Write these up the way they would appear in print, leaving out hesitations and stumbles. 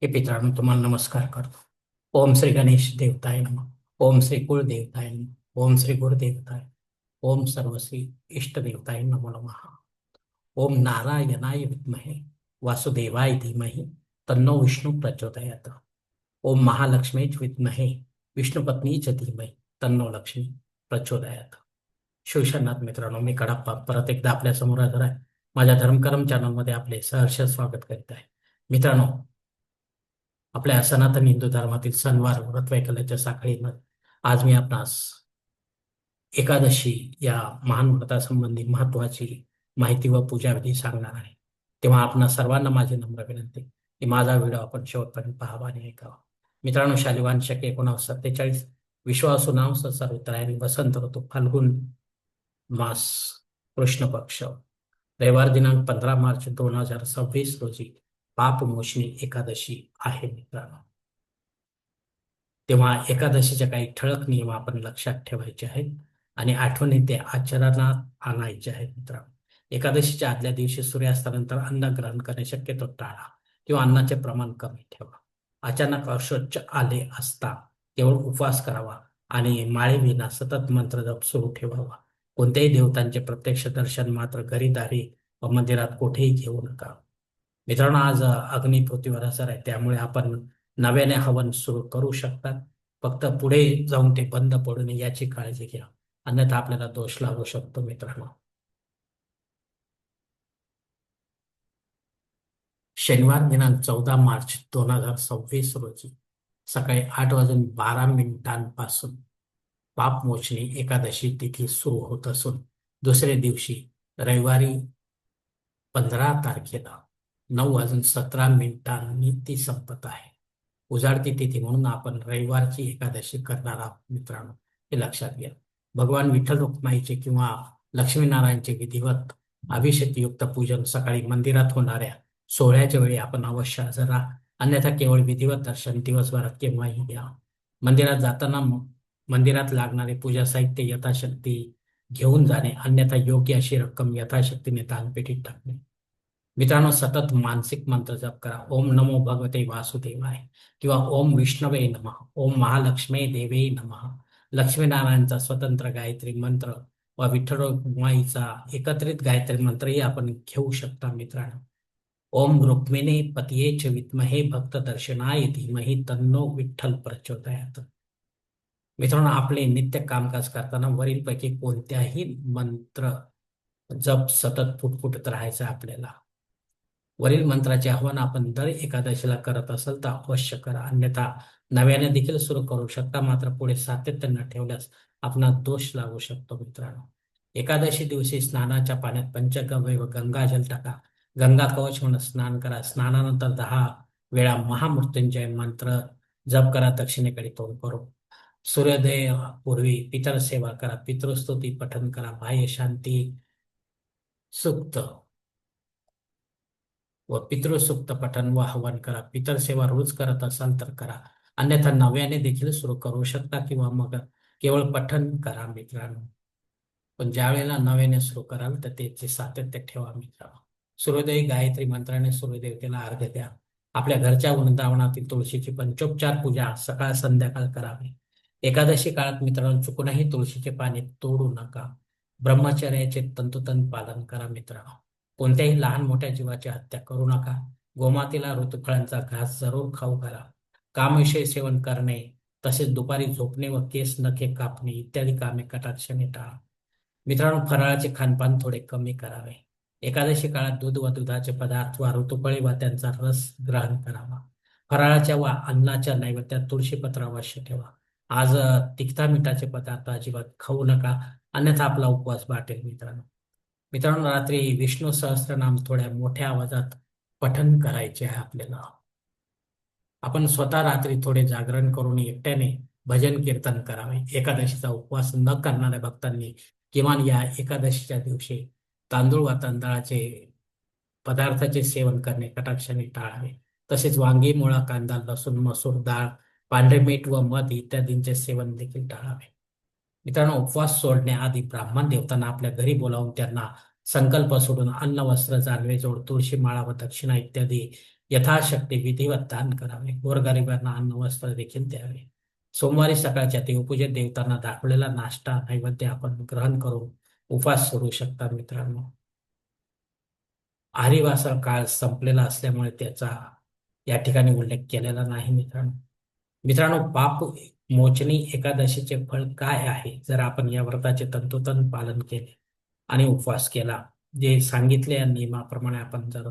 हे मित्रांनो, तुम्हाला नमस्कार करतो. ओम श्री गणेश देवताय नमः. ओम श्री कुळ देवताय नमः. ओम श्री गुरुदेवताय. ओम सर्वश्री इष्ट देवताय नमो नमः. ओम नारायणाय विद्महे वासुदेवाय धीमहि तन्नो विष्णु प्रचोदयात. ओम महालक्ष्मीच विद्महे विष्णुपत्नीच धीमहि तन्नो लक्ष्मी प्रचोदयात. शिवशरणात मित्रांनो, मी कडाप्पा परत एकदा आपल्या समोर हजर आहे. माझ्या धर्मकरम चॅनलमध्ये आपले सहर्ष स्वागत करीत आहे. मित्रांनो, आपल्या सनातन हिंदू धर्मातील सणवार व्रतवैकल्याच्या साखळीमध्ये आज मी आपणास एकादशी या महान व्रतासंबंधी महत्वाची माहिती व पूजाविधी सांगणार आहे. तेव्हा आपणा सर्वांना माझी नम्र विनंती की माझा व्हिडिओ आपण शेवटपर्यंत पाहावा आणि ऐकावा. मित्रांनो, शालिवान शके 1947 विश्वासू नाम संवत्सर उत्तरायणी वसंत ऋतू फाल्गुन मास कृष्ण पक्ष रविवार दिनांक 15 मार्च 2026 रोजी पापमोचनी एकादशी आहे. मित्रांनो, तेव्हा एकादशीच्या काही ठळक नियम आपण लक्षात ठेवायचे आहेत आणि आठवणी ते आचरणात आणायचे आहेत. मित्रांनो, एकादशीच्या आदल्या दिवशी सूर्यास्तानंतर अन्न ग्रहण करणे शक्यतो टाळा किंवा अन्नाचे प्रमाण कमी ठेवा. अचानक अशौच आले असता केवळ उपवास करावा आणि माळेविना सतत मंत्रजप सुरू ठेवावा. कोणत्याही देवतांचे प्रत्यक्ष दर्शन मात्र घरीदारी व मंदिरात कुठेही घेऊ नका. मित्रांनो, आज अग्नी पृथ्वीवर असर आहे, त्यामुळे आपण नव्याने हवन सुरू करू शकतात. फक्त पुढे जाऊन ते बंद पडू नये याची काळजी घ्या, अन्यथा आपल्याला दोष लागू शकतो. मित्रांनो, शनिवार दिनांक 14 मार्च 2026 रोजी सकाळी 8:12 पापमोचनी एकादशी तिथी सुरू होत असून दुसऱ्या दिवशी रविवारी 15 तारखेला 9:17 ती संपत आहे. उजाडती तिथी म्हणून आपण रविवारची एकादशी करणार आहोत. मित्रांनो, हे लक्षात घ्या. भगवान विठ्ठल रुक्माईचे किंवा लक्ष्मीनारायणचे विधिवत अभिषेकयुक्त पूजन सकाळी मंदिरात होणाऱ्या सोहळ्याच्या वेळी आपण अवश्य हजर राहा, अन्यथा केवळ विधिवत दर्शन दिवसभरात केव्हाही घ्या. मंदिरात जाताना मंदिरात लागणारे पूजा साहित्य यथाशक्ती घेऊन जाणे, अन्यथा योग्य अशी रक्कम यथाशक्तीने दानपेटीत टाकणे. मित्रांनो, सतत मानसिक मंत्र जप करा. ओम नमो भगवते वासुदेवाय किंवा ओम विष्णवे नमः, ओम महालक्ष्मी देवे नमः. लक्ष्मीनारायणचा स्वतंत्र गायत्री मंत्र व विठ्ठल रुक्माईचा एकत्रित गायत्री मंत्रही आपण घेऊ शकता. मित्रांनो, ओम रुक्मिणी पतिये विद्महे भक्त दर्शनाय धीमहि तन्नो विठ्ठल प्रचोदयात. मित्रांनो, आपले नित्य कामकाज करताना वरीलपैकी कोणत्याही मंत्र जप सतत फुटफुटत राहायचं आपल्याला. वरील मंत्राचे आव्हान आपण दर एकादशीला करत असेल तर अवश्य करा, अन्यथा नव्याने देखील सुरू करू शकता. मात्र पुढे सातत्य न ठेवल्यास आपणास दोष लागू शकतो. मित्रांनो, एकादशी दिवशी स्नानाच्या पाण्यात पंचगव्य व गंगाजल टाका. गंगा कवच म्हणून स्नान करा. स्नानानंतर 10 वेळा महामृत्युंजय मंत्र जप करा. दक्षिणेकडे तोंड करू. सूर्योदय पूर्वी पितर सेवा करा. पितृस्तुती पठन करा. बाह्य शांती सुक्त व पितृसूक्त पठन व हवन करा. पितर सेवा रोज करत असाल तर करा, अन्यथा नव्याने देखील सुरू करू शकता किंवा मग केवळ पठन करा. मित्रांनो, पण ज्या वेळेला नव्याने सुरू कराल तर त्याचे सातत्य ठेवा. मित्रांनो, सूर्योदय गायत्री मंत्राने सूर्यदेवतेला अर्घ्य द्या. आपल्या घरच्या वृंदावनातील तुळशीची पंचोपचार पूजा सकाळ संध्याकाळ करावी. एकादशी काळात मित्रांनो, चुकूनही तुळशीचे पाने तोडू नका. ब्रह्मचर्याचे तंतोतंत पालन करा. मित्रांनो, कोणत्याही लहान मोठ्या जीवाची हत्या करू नका. गोमातेला ऋतुफळांचा घास जरूर खाऊ घाला. कामविषयी सेवन करणे, तसेच दुपारी झोपणे व केस नखे कापणे इत्यादी कामे कटाक्षाने टाळा. मित्रांनो, फराळाचे खानपान थोडे कमी करावे. एकादशी काळात दूध व दुधाचे पदार्थ वा ऋतुफळे व त्यांचा रस ग्रहण करावा. फराळाच्या वा अन्नाच्या नैवेद्यात तुळशीपत्र अवश्य ठेवा. आज तिखटा मिठाचे पदार्थ अजिबात खाऊ नका, अन्यथा आपला उपवास वाटेल. मित्रांनो, रात्री विष्णू सहस्त्रनाम थोड्या मोठ्या आवाजात पठन करायचे आहे आपल्याला. आपण स्वतः रात्री थोडे जागरण करून एकट्याने भजन कीर्तन करावे. एकादशीचा उपवास न करणाऱ्या भक्तांनी किमान या एकादशीच्या दिवशी तांदूळ व तांदळाचे पदार्थाचे सेवन करणे कटाक्षाने टाळावे. तसेच वांगी, मुळा, कांदा, लसूण, मसूर डाळ, पांढरे मीठ व मध इत्यादींचे सेवन देखील टाळावे. मित्रांनो, उपवास सोडण्याआधी ब्राह्मण देवतांना आपल्या घरी बोलावून त्यांना संकल्प सोडून अन्न, वस्त्र, जानवे, जोड, तुळशी माळा व दक्षिणा इत्यादी यथाशक्ती विधिवत दान करावे. गोरगरिबांना अन्न वस्त्र देखील द्यावे. सोमवारी सकाळच्या देवपूजेत देवतांना दाखवलेला नाश्ता नैवेद्य आपण ग्रहण करून उपवास सुरू शकता मित्रांनो. आदिवासी काळ संपलेला असल्यामुळे त्याचा या ठिकाणी उल्लेख केलेला नाही मित्रांनो. मित्रांनो, पाप मोचनी एकादशीचे फळ काय आहे? जर आपण या व्रताचे तंतोतंत पालन केले आणि उपवास केला, जे सांगितले या नियमाप्रमाणे आपण जर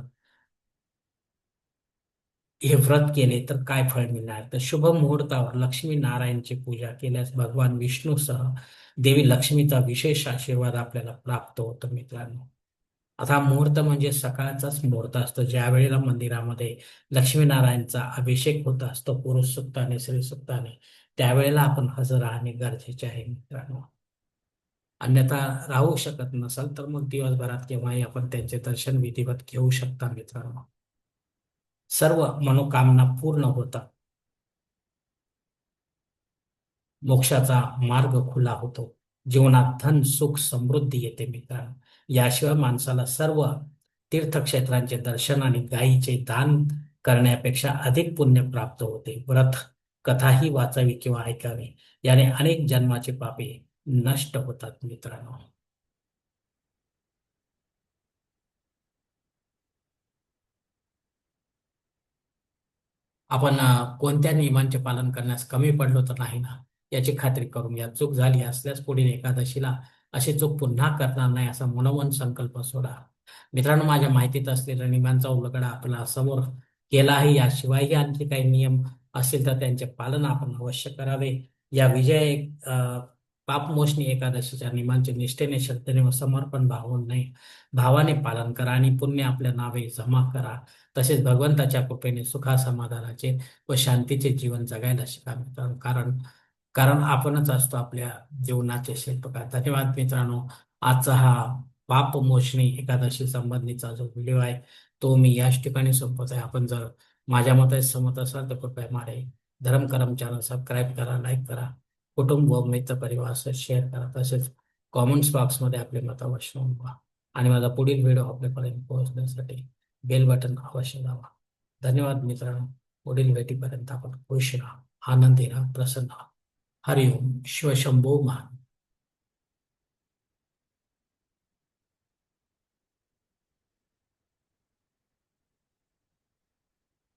हे व्रत केले तर काय फळ मिळणार? तर शुभ मुहूर्तावर लक्ष्मी नारायणची पूजा केल्यास भगवान विष्णूसह देवी लक्ष्मीचा विशेष आशीर्वाद आपल्याला प्राप्त होतो मित्रांनो. आता मुहूर्त म्हणजे सकाळचाच मुहूर्त असतो, ज्या वेळेला मंदिरामध्ये लक्ष्मीनारायणचा अभिषेक होत असतो पुरुष सुक्ताने स्त्री सुक्ताने, त्यावेळेला आपण हजर राहणे गरजेचे आहे मित्रांनो. अन्यथा राहू शकत नसाल तर मग दिवसभरात केव्हाही आपण त्यांचे दर्शन विधिवत घेऊ शकता मित्रांनो. सर्व मनोकामना पूर्ण होतात. मोक्षाचा मार्ग खुला होतो. जीवनात धन सुख समृद्धी येते मित्रांनो. याशिवाय माणसाला सर्व तीर्थक्षेत्रांचे दर्शन आणि गायीचे दान करण्यापेक्षा अधिक पुण्य प्राप्त होते. व्रत कथाही वाचावी किंवा ऐकावी, याने अनेक जन्माचे पापे नष्ट होतात मित्रांनो. आपण कोणत्या नियमांचे पालन करण्यास कमी पडलो तर नाही ना, याची खात्री करून घ्या. चूक झाली असल्यास पुढील एकादशीला अशी चूक पुन्हा करणार नाही असा मनोमन संकल्प सोडा. मित्रांनो, माझ्या माहितीत असलेल्या नियमांचा उलगडा आपला समोर केला आहे. याशिवायही आणखी काही नियम असतील तर त्यांचे पालन आपण अवश्य करावे. या पापमोचनी एकादशीच्या नियमांचे निष्ठेने, श्रद्धेने व समर्पण भावाने पालन करा आणि पुण्य आपल्या नावे जमा करा. तसेच भगवंताच्या कृपेने सुखासमाधानाचे व शांतीचे जीवन जगायला शिका मित्रांनो. कारण कारण आपणच असतो आपल्या जीवनाचे शिल्पकार. धन्यवाद मित्रांनो. आजचा हा पापमोचनी एकादशी संबंधीचा जो व्हिडिओ आहे तो मी याच ठिकाणी संपवत आहे. आपण जर माझ्या मते सहमत असाल तर कृपया माझे धर्म करम चॅनल सबस्क्राईब करा, लाईक करा, कुटुंब व मित्र परिवारासह शेअर करा. तसेच कॉमेंट्स बॉक्समध्ये आपले मत अवश्य नोंदवा आणि माझा पुढील व्हिडिओ आपल्यापर्यंत पोहोचण्यासाठी बेल बटन अवश्य दाबा. धन्यवाद मित्रांनो. पुढील भेटीपर्यंत आपण खुश राहा, आनंदी राहा, प्रसन्न राहा. हरिओम शिवशंभो महान.